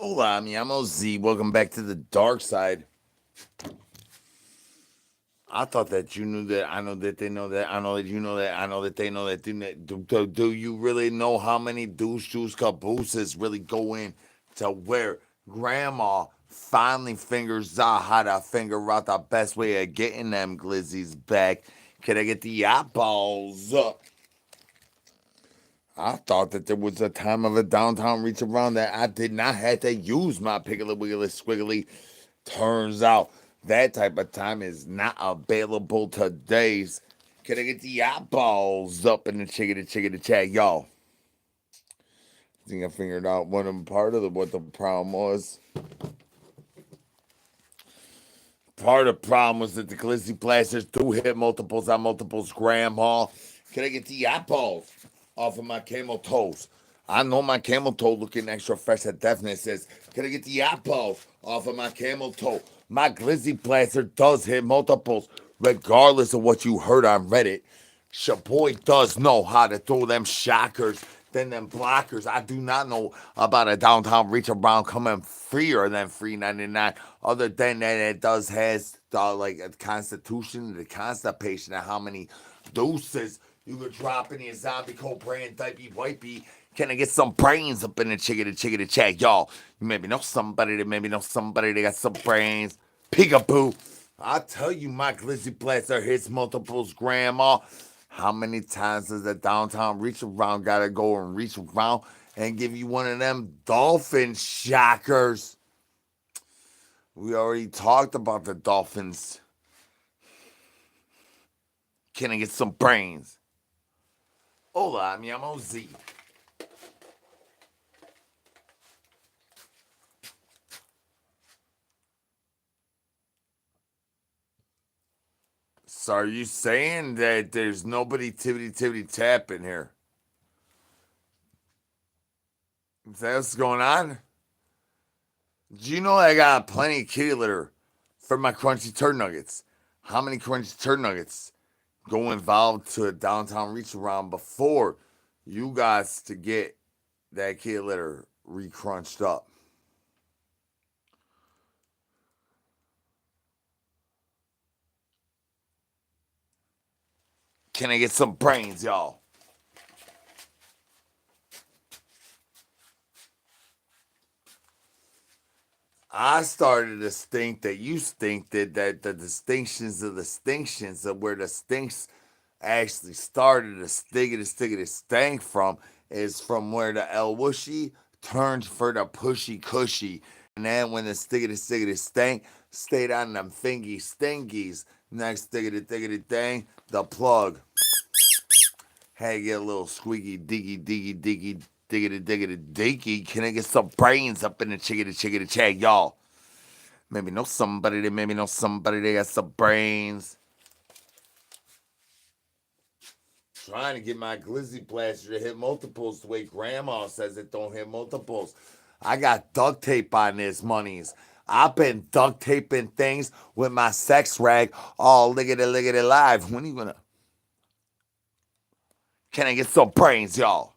Hola, mi amo Z. Welcome back to the dark side. I thought that you knew that. I know that they know that. I know that you know that. I know that they know that. Do you really know how many douche juice cabooses really go in to where grandma finally figures out how to figure out the best way of getting them glizzies back? Can I get the eyeballs up? I thought that there was a time of a downtown reach around that I did not have to use my piggly wiggly squiggly. Turns out that type of time is not available today's. Can I get the eyeballs up in the chickadee chat, y'all? I think I figured out what the problem was. Part of the problem was that the glizzy blasters do hit multiples on multiples. Grandma, can I get the eyeballs off of my camel toes? I know my camel toe looking extra fresh. That definitely says, can I get the eyeballs off of my camel toe? My glizzy blaster does hit multiples, regardless of what you heard on Reddit. Your boy does know how to throw them shockers than them blockers. I do not know about a downtown reach around coming freer than $3.99. Other than that, it does has like a constitution, the constipation, and how many deuces you could drop in your zombie cold brand diaper wipey. Can I get some brains up in the chickadee chat, y'all? You maybe know somebody that maybe know somebody that got some brains. Peekaboo. I tell you, my glizzy blaster hits multiples, grandma. How many times does the downtown reach around gotta go and reach around and give you one of them dolphin shockers? We already talked about the dolphins. Can I get some brains? Hola, mi amo Z. So are you saying that there's nobody tibbity tap in here? Is that what's going on? Do you know I got plenty of kitty litter for my crunchy turd nuggets? How many crunchy turd nuggets go involved to a downtown reach around before you guys to get that kitty litter re-crunched up? Can I get some brains, y'all? I started to think that you think that the distinctions of where the stinks actually started to stickity stank from is from where the El Wushy turns for the pushy cushy. And then when the stickity stank stayed on them fingy stingies, next stickity thing, the plug. Hey, get a little squeaky diggity. Can I get some brains up in the chickity chat, y'all? Maybe know somebody that got some brains. Trying to get my glizzy blaster to hit multiples the way grandma says it don't hit multiples. I got duct tape on this monies. I've been duct taping things with my sex rag all liggity live. When are you gonna? Can I get some brains, y'all?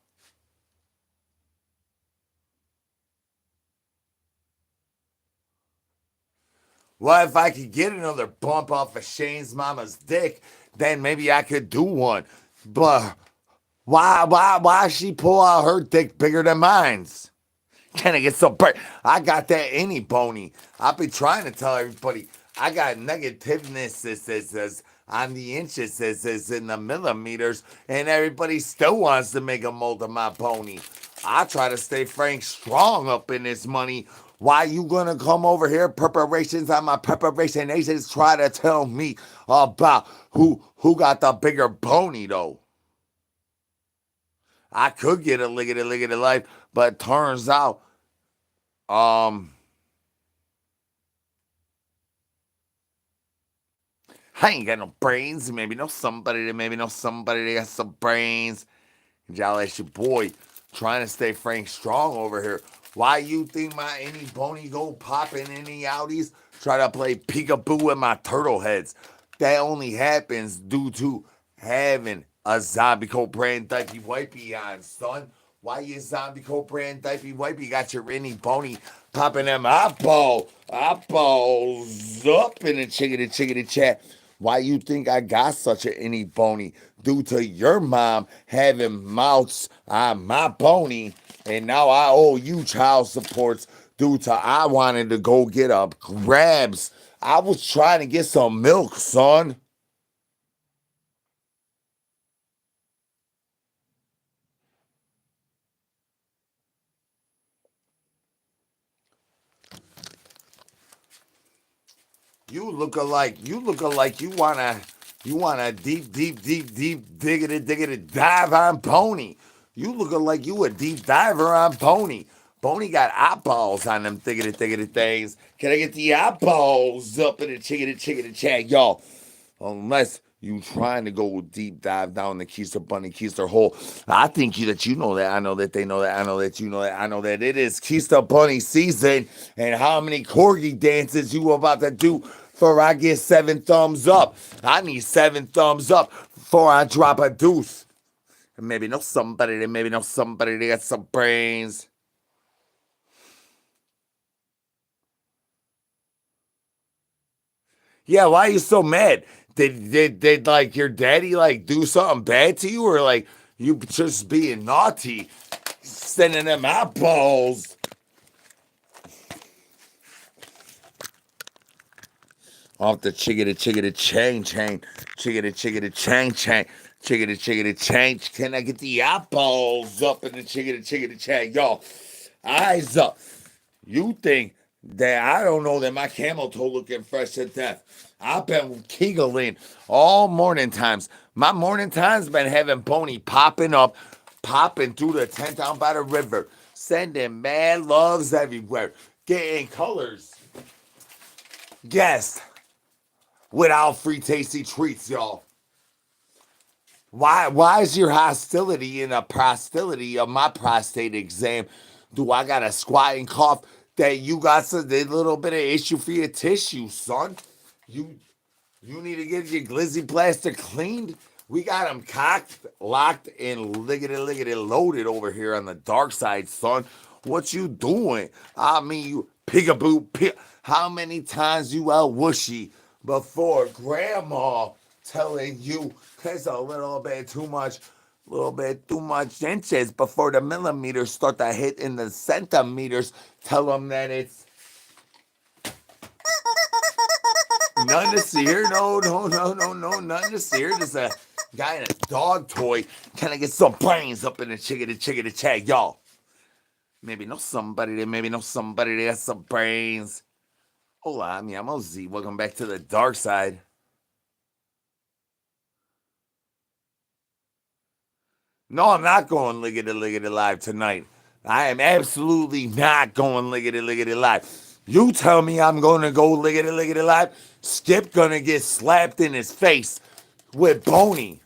Well, if I could get another bump off of Shane's mama's dick, then maybe I could do one. But why she pull out her dick bigger than mine's? Can I get some break? I got that Inny bony. I've been trying to tell everybody I got negativeness is on the inches is in the millimeters, and everybody still wants to make a mold of my pony. I try to stay Frank strong up in this money. Why you gonna come over here? Preparations on my preparation agents try to tell me about who got the bigger pony though. I could get a lickety life, but turns out um I ain't got no brains. Maybe know somebody that got some brains. Y'all, that's your boy trying to stay Frank strong over here. Why you think my any bony go popping any outies? Try to play peekaboo with my turtle heads. That only happens due to having a zombie cold brand diaper wipey on, son. Why you zombie coat brand diaper wipe? You got your Inny bony popping them eyeballs up in the chickadee chat. Why you think I got such an Inny bony? Due to your mom having mouths on my bony, and now I owe you child supports due to I wanted to go get up grabs. I was trying to get some milk, son. You look alike you wanna deep diggity dive on Pony. You look like you a deep diver on Pony. Pony got eyeballs on them diggity things. Can I get the eyeballs up in the chickity chat, y'all? Unless you trying to go deep dive down the Keister Bunny Keister hole. I think that you know that. I know that they know that. I know that you know that. I know that it is Keister Bunny season. And how many corgi dances you about to do before I get 7 thumbs up? I need 7 thumbs up before I drop a deuce. And maybe know somebody that got some brains. Yeah, why are you so mad? Did like your daddy like do something bad to you, or like you just being naughty, sending them eyeballs off the chickadee chickadee chain. Can I get the eyeballs up in the chickadee chain, y'all? Eyes up. You think that I don't know that my camel toe looking fresh to death? I've been giggling all morning times. My morning times been having Pony popping up, popping through the tent down by the river, sending mad loves everywhere, getting colors. Guessed without free tasty treats, y'all. Why is your hostility in a prostility of my prostate exam? Do I got a squat and cough that you got a little bit of issue for your tissue, son? You you need to get your glizzy blaster cleaned. We got them cocked, locked, and liggity loaded over here on the dark side, son. What you doing? I mean, you pigaboo. How many times you out whooshy before grandma telling you there's a little bit too much inches before the millimeters start to hit in the centimeters. Tell them that it's none to see here. No, none to see here. There's a guy in a dog toy. Can I get some brains up in the chickadee chat, y'all? Maybe know somebody that has some brains. Hola, mi amo Z. Welcome back to the dark side. No, I'm not going liggity live tonight. I am absolutely not going liggity live. You tell me I'm going to go liggity live. Skip gonna get slapped in his face with Boney.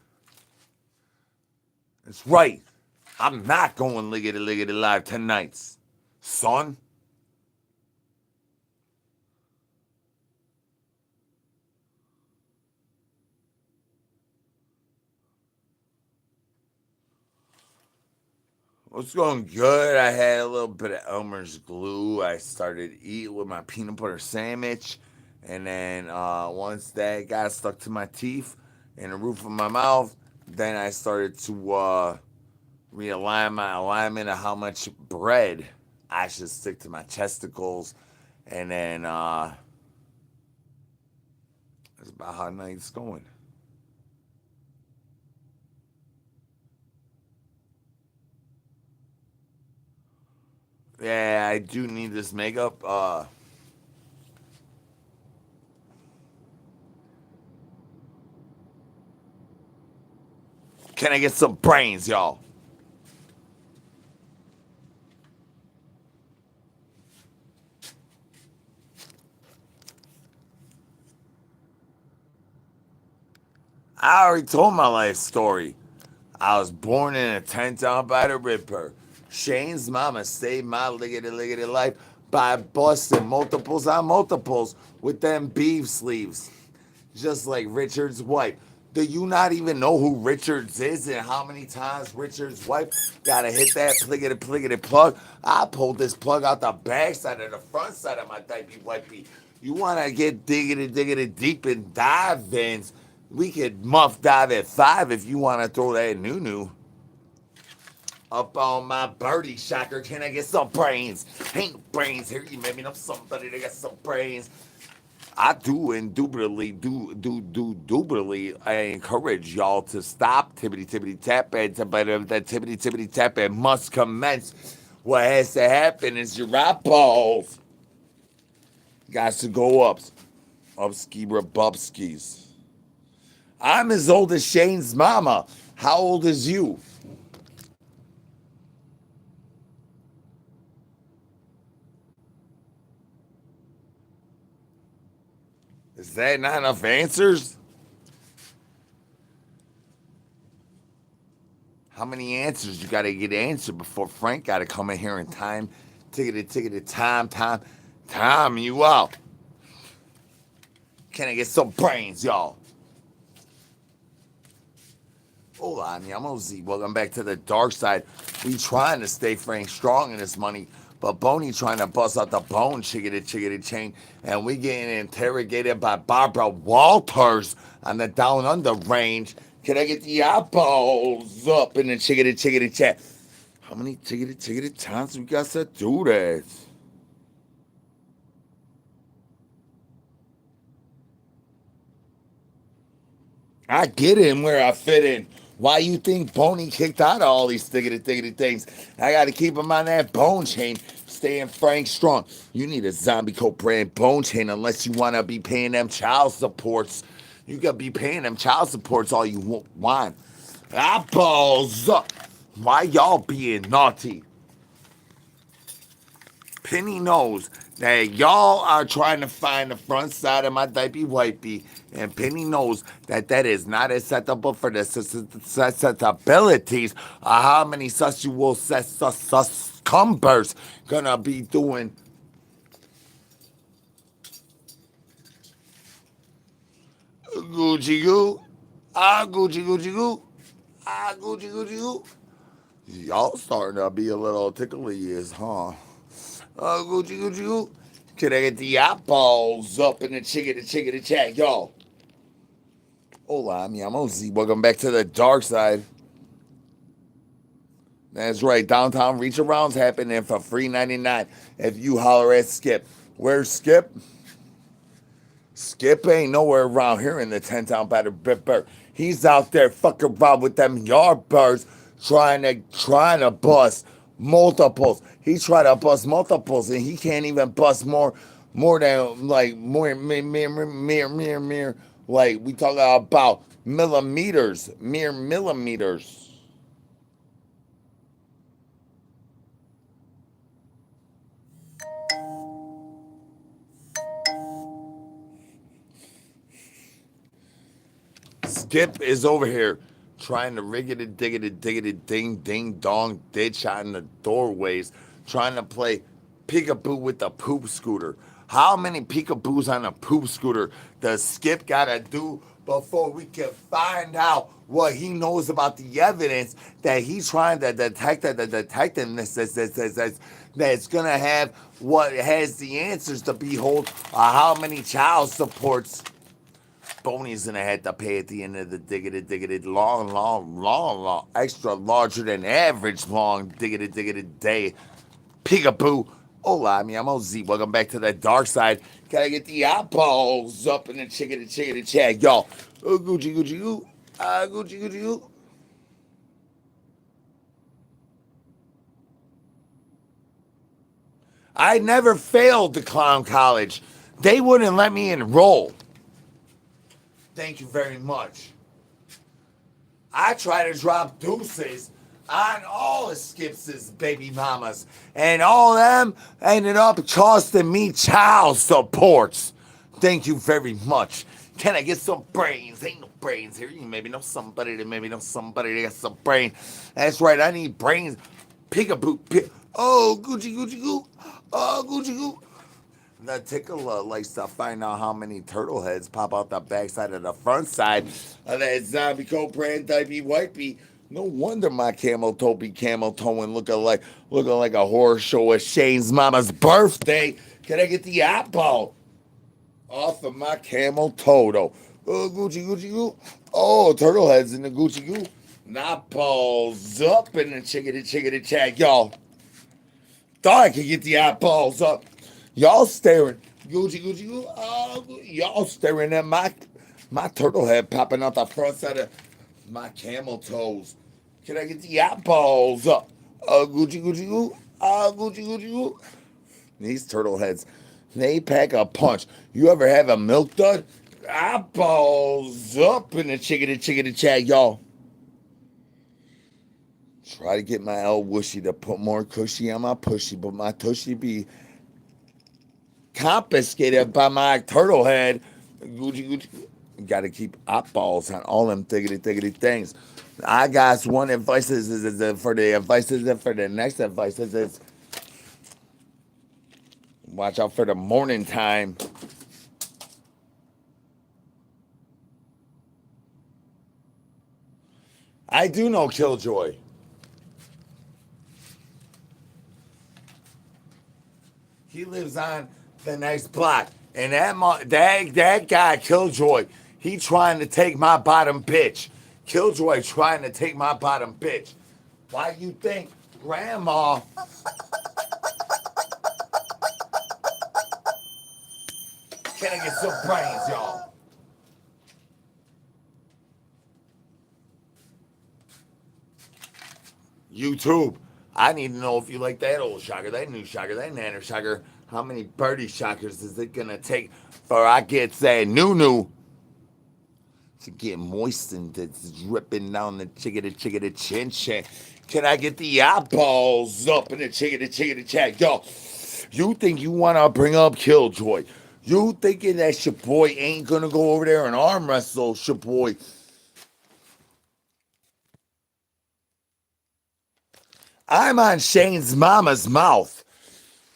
That's right. I'm not going liggity live tonight, son. What's going good? I had a little bit of Elmer's glue. I started eating with my peanut butter sandwich. And then once that got stuck to my teeth and the roof of my mouth, then I started to realign my alignment of how much bread I should stick to my chesticles. And then that's about how night's going. Yeah, I do need this makeup. Can I get some brains, y'all? I already told my life story. I was born in a tent down by the river. Shane's mama saved my liggity life by busting multiples on multiples with them beef sleeves. Just like Richard's wife. Do you not even know who Richards is and how many times Richards' wife gotta hit that pliggity plug? I pulled this plug out the back side and the front side of my diaper wipey. You wanna get diggity deep in dive ins? We could muff dive at 5 if you wanna throw that new up on my birdie shocker. Can I get some brains? Ain't no brains here. You made me know somebody that got some brains. I do indubitably I encourage y'all to stop tippity tap and that tippity tap and must commence. What has to happen is your eyeballs got to go up bubskis. I'm as old as Shane's mama. How old is you? Is that not enough answers? How many answers you got to get answered before Frank got to come in here and time you out? Can I get some brains, y'all? Hola, mi amo Z. Welcome back to the dark side. We trying to stay Frank strong in this money, but Bony trying to bust out the bone, chickity chain, and we getting interrogated by Barbara Walters on the down under range. Can I get the eyeballs up in the chickity chat? How many chickity times we got to do that? I get in where I fit in. Why you think Boney kicked out of all these thiggity things? I got to keep him on that bone chain, staying Frank strong. You need a zombie coat brand bone chain unless you want to be paying them child supports. You got to be paying them child supports all you want. Eyeballs up. Why y'all being naughty? Penny knows that y'all are trying to find the front side of my diaper wipey, and Penny knows that that is not acceptable for the susceptibilities of how many sexual cumbers gonna be doing. Gucci goo, Gucci goo, Gucci goo. Y'all starting to be a little tickly, huh? Gucci. Can I get the eyeballs up in the chicken chat, y'all? Hola, mi amo Z. Welcome back to the dark side. That's right. Downtown reach arounds happening for free 99 if you holler at Skip. Where's Skip? Skip ain't nowhere around here in the 10 town battle bird. He's out there fucking around with them yard birds trying to bust multiples. He tried to bust multiples and he can't even bust more than like mere like we talk about millimeters, mere millimeters. Skip is over here trying to diggity ding dong ditch out in the doorways, trying to play peekaboo with the poop scooter. How many peekaboos on a poop scooter does Skip gotta do before we can find out what he knows about the evidence that he's trying to detect that's gonna have what has the answers to behold how many child supports Boney's gonna have to pay at the end of the diggity long, extra larger than average long diggity day. Peekaboo. Hola, mi amo Z. Welcome back to the dark side. Gotta get the eyeballs up in the chickity chat, y'all. Gucci goo. Gucci goo. I never failed the clown college. They wouldn't let me enroll. Thank you very much. I try to drop deuces on all the Skips' baby mamas, and all of them ended up costing me child supports. Thank you very much. Can I get some brains? Ain't no brains here. You maybe know somebody that got some brain. That's right, I need brains. Peekaboo. Oh, Gucci goo. Oh, Gucci goo. The tickler likes to find out how many turtle heads pop out the backside of the front side of that zombie coat brand diaper wipey. No wonder my camel toe be camel toeing looking like a horror show at Shane's mama's birthday. Can I get the apple off of my camel toe though? Oh, Gucci Gucci goo. Oh, turtle heads in the Gucci goo. Not balls up in the chickadee chat, y'all. Thought I could get the eyeballs up. Y'all staring. Gucci, Gucci, Gucci. Oh, y'all staring at my turtle head popping out the front side of my camel toes. Can I get the eyeballs up? Gucci, Gucci, Gucci. Gucci, Gucci, Gucci. These turtle heads, they pack a punch. You ever have a milk dud? Eyeballs up in the chickadee chat, y'all. Try to get my L Wushy to put more cushy on my pushy, but my tushy be confiscated by my turtle head. Gucci, Gucci. Got to keep eyeballs on all them thiggity things. I got one advice is for the advices and for the next advice is watch out for the morning time. I do know Killjoy. He lives on the next block. And that guy, Killjoy, he trying to take my bottom bitch. Killjoy trying to take my bottom bitch. Why you think Grandma... Can I get some brains, y'all? YouTube. I need to know if you like that old shocker, that new shocker, that nanner shocker. How many birdie shockers is it gonna take for I get that new to get moistened? It's dripping down the chickadee chin chin. Can I get the eyeballs up in the chickadee chat? Yo, you think you wanna bring up Killjoy? You thinking that your boy ain't gonna go over there and arm wrestle your boy? I'm on Shane's mama's mouth.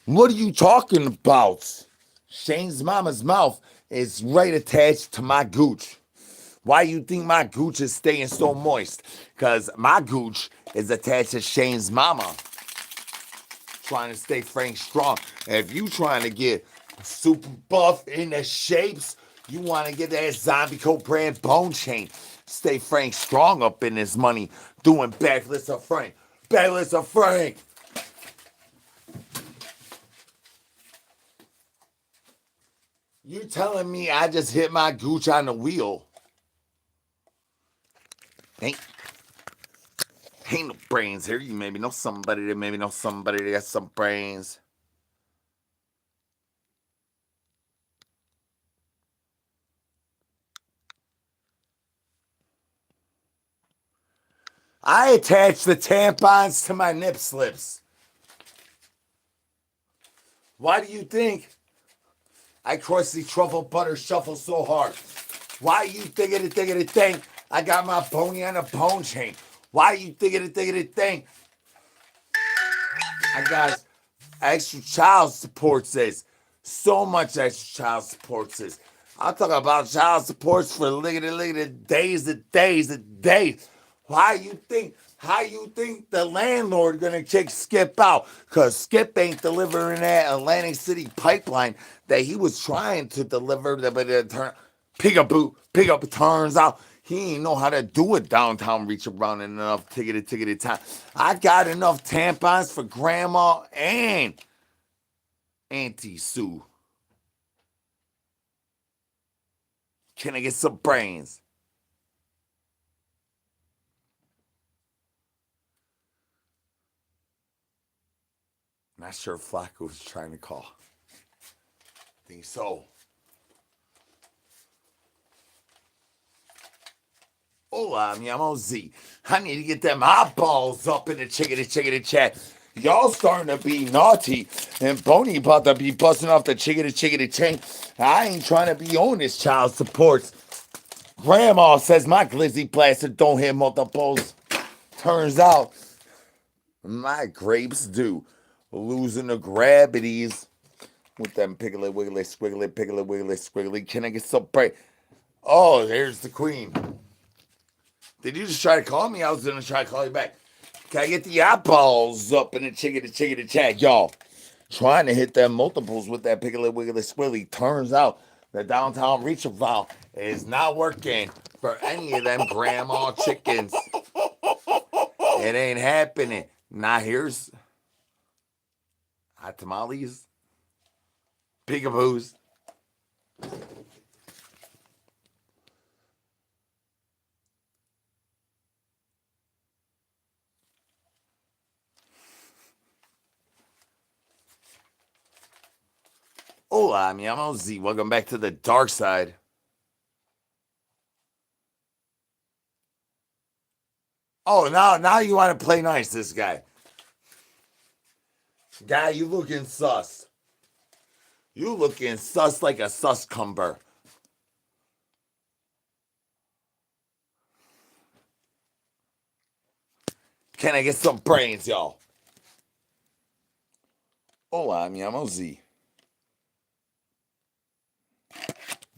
What are you talking about? Shane's mama's mouth is right attached to my gooch. Why you think my gooch is staying so moist? Because my gooch is attached to Shane's mama. Trying to stay Frank strong. If you trying to get super buff in the shapes, you want to get that zombie coat brand bone chain. Stay Frank strong up in this money. Doing backlist of Frank. Backlist of Frank. You telling me I just hit my gooch on the wheel? Ain't no brains here. You maybe know somebody that has some brains. I attach the tampons to my nip slips. Why do you think I cross the truffle butter shuffle so hard? Why you think I got my bony on a bone chain? Why you think I got extra child support says. So much extra child support says. I'm talking about child supports for liggity days and days and days. How you think the landlord gonna kick Skip out? Cause Skip ain't delivering that Atlantic City pipeline that he was trying to deliver, but it turned pick up turns out he ain't know how to do it downtown reach around in enough ticketed time. I got enough tampons for grandma and Auntie Sue. Can I get some brains? Not sure if Flacco was trying to call. Think so. Hola, mi amo Z. I need to get them eyeballs up in the chickadee chat. Y'all starting to be naughty, and Bony about to be busting off the chickadee chain. I ain't trying to be on this child supports. Grandma says my glizzy plaster don't hit multiples. Turns out my grapes do. Losing the gravities. with them piggly wiggly squiggly piggly wiggly squiggly. Can I get some break? Oh, there's the queen. Did you just try to call me? I was gonna try to call you back. Can I get the eyeballs up in the chickadee chat, y'all? Trying to hit them multiples with that piggly wiggly squiggly. Turns out the downtown reach valve is not working for any of them grandma chickens. It ain't happening. Now here's hot tamales, peekaboos. Hola, mi amo Z. Welcome back to the dark side. Oh, now you want to play nice, this guy. Guy, you looking sus. You looking sus like a suscumber. Can I get some brains, y'all? Hola, mi amo Z.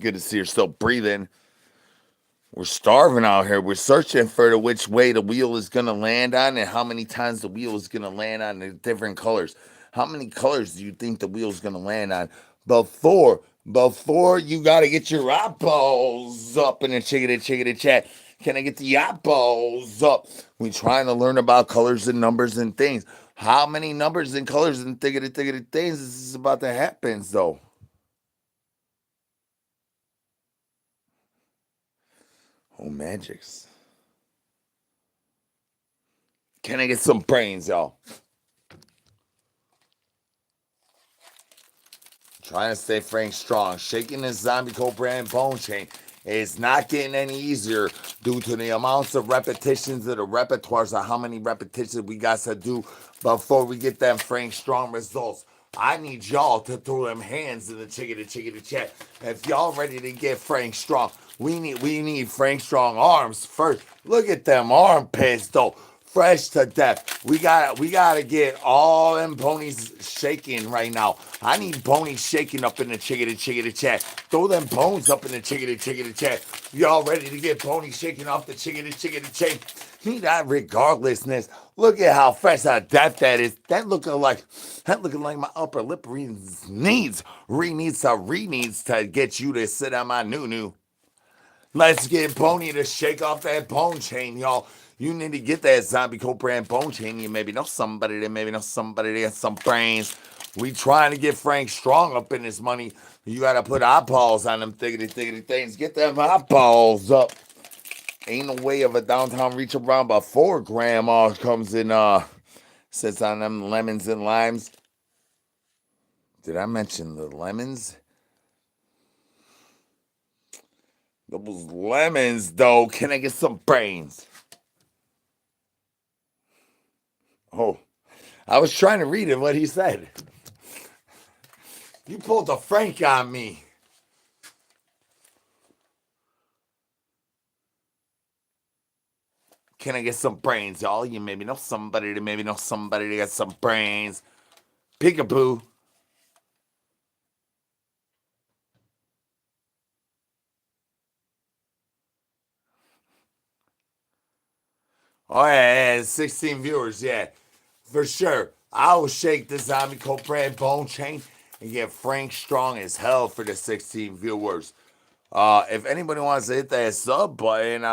Good to see you're still breathing. We're starving out here. We're searching for the which way the wheel is going to land on and how many times the wheel is going to land on the different colors. How many colors do you think the wheel is going to land on before you got to get your eyeballs up in the chickadee chat? Can I get the eyeballs up? We trying to learn about colors and numbers and things. How many numbers and colors and thiggity things is about to happen, though? Oh, magics. Can I get some brains, y'all? Trying to stay Frank strong. Shaking this zombie cobra and bone chain is not getting any easier due to the amounts of repetitions of the repertoires of how many repetitions we got to do before we get them Frank strong results. I need y'all to throw them hands in the chickadee chat. If y'all ready to get Frank strong, we need Frank strong arms first. Look at them armpits though. Fresh to death. We gotta get all them ponies shaking right now. I need ponies shaking up in the chickadee chat. Throw them bones up in the chickadee chat. Y'all ready to get ponies shaking off the chickadee chat? Need that regardlessness. Look at how fresh to death that is. That looking like my upper lip needs to get you to sit on my noo. Let's get Pony to shake off that bone chain, y'all. You need to get that zombie cobra and bone chain. You maybe know somebody that has some brains. We trying to get Frank strong up in this money. You gotta put eyeballs on them thiggity things. Get them eyeballs up. Ain't no way of a downtown reach around before grandma comes in sits on them lemons and limes. Did I mention the lemons? Those lemons, though. Can I get some brains? Oh, I was trying to read it, what he said. You pulled a Frank on me. Can I get some brains, y'all? You maybe know somebody that got some brains. Peekaboo. Oh, yeah, 16 viewers, yeah. For sure. I will shake the zombie cobra bone chain and get Frank strong as hell for the 16 viewers. If anybody wants to hit that sub button,